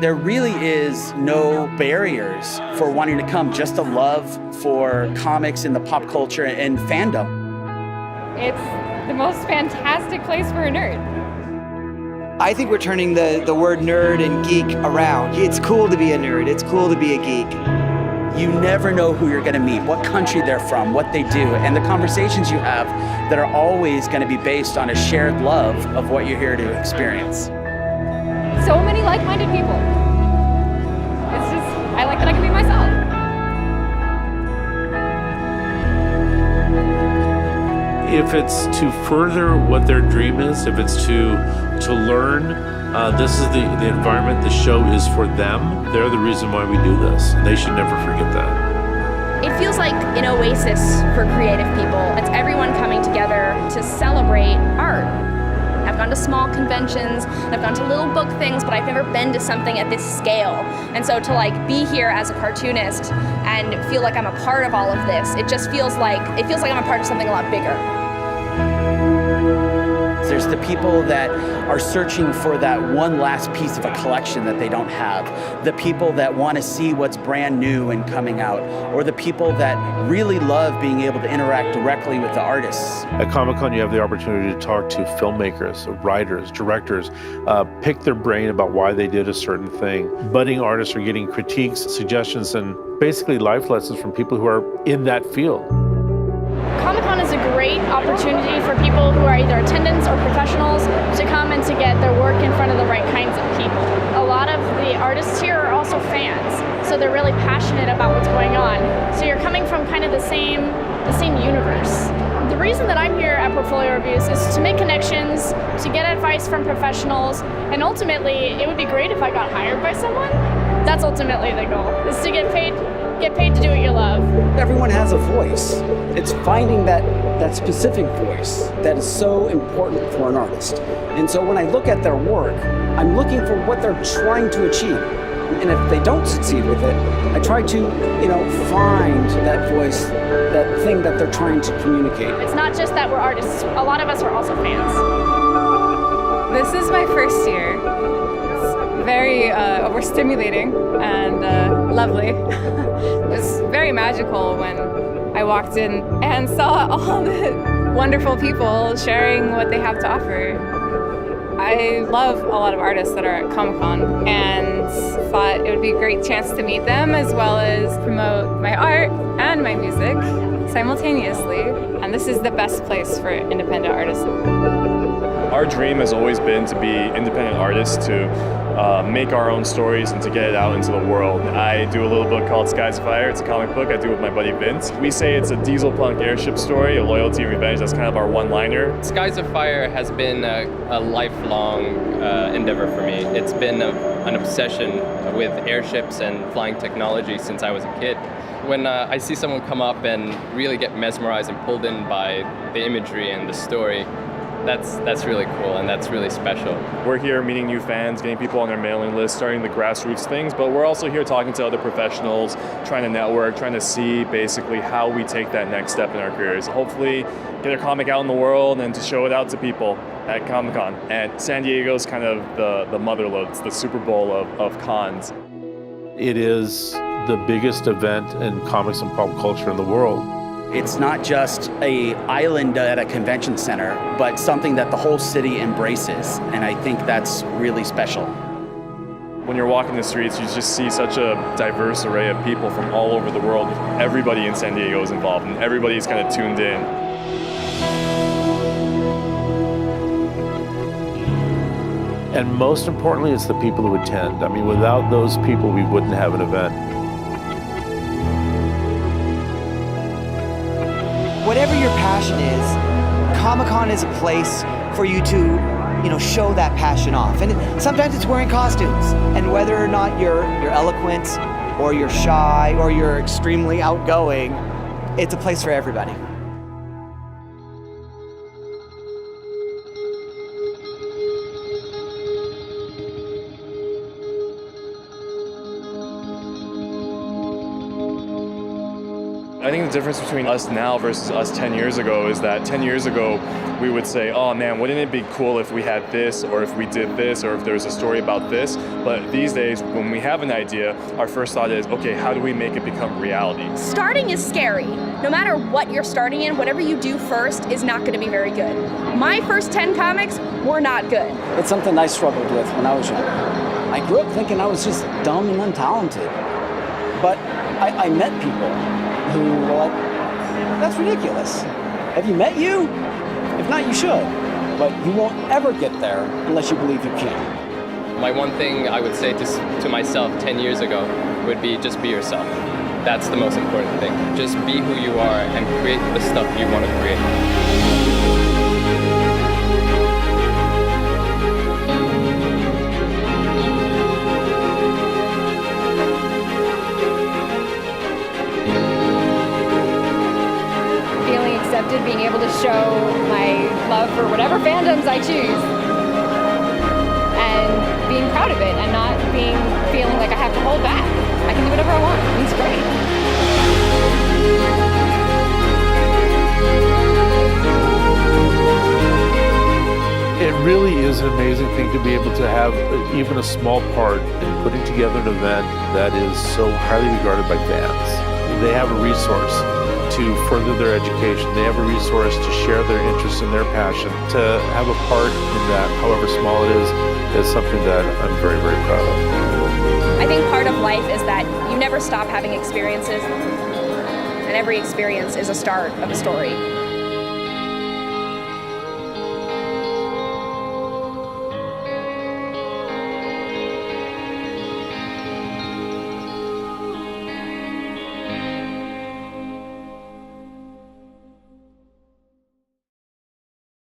There really is no barriers for wanting to come, just a love for comics and the pop culture and fandom. It's the most fantastic place for a nerd. I think we're turning the word nerd and geek around. It's cool to be a nerd. It's cool to be a geek. You never know who you're going to meet, what country they're from, what they do, and the conversations you have that are always going to be based on a shared love of what you're here to experience. So many like-minded people. It's just, I like that I can be myself. If it's to further what their dream is, if it's to learn, this is the environment, the show is for them. They're the reason why we do this. And they should never forget that. It feels like an oasis for creative people. It's everyone coming together to celebrate art. I've gone to small conventions, I've gone to little book things, but I've never been to something at this scale. And so to be here as a cartoonist and feel like I'm a part of all of this, it feels like I'm a part of something a lot bigger. There's the people that are searching for that one last piece of a collection that they don't have. The people that want to see what's brand new and coming out. Or the people that really love being able to interact directly with the artists. At Comic-Con, you have the opportunity to talk to filmmakers, writers, directors, pick their brain about why they did a certain thing. Budding artists are getting critiques, suggestions, and basically life lessons from people who are in that field. Comic-Con is a great opportunity for people who are either attendants or professionals to come and to get their work in front of the right kinds of people. A lot of the artists here are also fans, so they're really passionate about what's going on. So you're coming from kind of the same universe. The reason that I'm here at Portfolio Reviews is to make connections, to get advice from professionals, and ultimately it would be great if I got hired by someone. That's ultimately the goal, is to get paid to do what you love. Everyone has a voice. It's finding that specific voice that is so important for an artist. And so when I look at their work, I'm looking for what they're trying to achieve. And if they don't succeed with it, I try to, find that voice, that thing that they're trying to communicate. It's not just that we're artists. A lot of us are also fans. This is my first year. It's very overstimulating and lovely. It was very magical when I walked in and saw all the wonderful people sharing what they have to offer. I love a lot of artists that are at Comic-Con and thought it would be a great chance to meet them as well as promote my art and my music simultaneously. And this is the best place for independent artists. Our dream has always been to be independent artists, to make our own stories and to get it out into the world. I do a little book called Skies of Fire. It's a comic book I do with my buddy Vince. We say it's a diesel punk airship story, a loyalty and revenge. That's kind of our one-liner. Skies of Fire has been a lifelong endeavor for me. It's been an obsession with airships and flying technology since I was a kid. When I see someone come up and really get mesmerized and pulled in by the imagery and the story, that's really cool and that's really special. We're here meeting new fans, getting people on their mailing list, starting the grassroots things, but we're also here talking to other professionals, trying to network, trying to see basically how we take that next step in our careers. Hopefully get our comic out in the world and to show it out to people at Comic-Con. And San Diego's kind of the motherlode, it's the Super Bowl of cons. It is the biggest event in comics and pop culture in the world. It's not just an island at a convention center, but something that the whole city embraces. And I think that's really special. When you're walking the streets, you just see such a diverse array of people from all over the world. Everybody in San Diego is involved and everybody's kind of tuned in. And most importantly, it's the people who attend. I mean, without those people, we wouldn't have an event. Whatever your passion is, Comic-Con is a place for you to, show that passion off. And sometimes it's wearing costumes. And whether or not you're eloquent, or you're shy, or you're extremely outgoing, it's a place for everybody. I think the difference between us now versus us 10 years ago is that 10 years ago, we would say, oh man, wouldn't it be cool if we had this, or if we did this, or if there was a story about this? But these days, when we have an idea, our first thought is, okay, how do we make it become reality? Starting is scary. No matter what you're starting in, whatever you do first is not going to be very good. My first 10 comics were not good. It's something I struggled with when I was younger. I grew up thinking I was just dumb and untalented. But I met people who were like, that's ridiculous. Have you met you? If not, you should. But you won't ever get there unless you believe you can. My one thing I would say to myself 10 years ago would be just be yourself. That's the most important thing. Just be who you are and create the stuff you want to create. Being able to show my love for whatever fandoms I choose and being proud of it and not feeling like I have to hold back. I can do whatever I want. It's great. It really is an amazing thing to be able to have even a small part in putting together an event that is so highly regarded by fans. They have a resource to further their education. They have a resource to share their interests and their passion. To have a part in that, however small it is something that I'm very, very proud of. I think part of life is that you never stop having experiences, and every experience is a start of a story.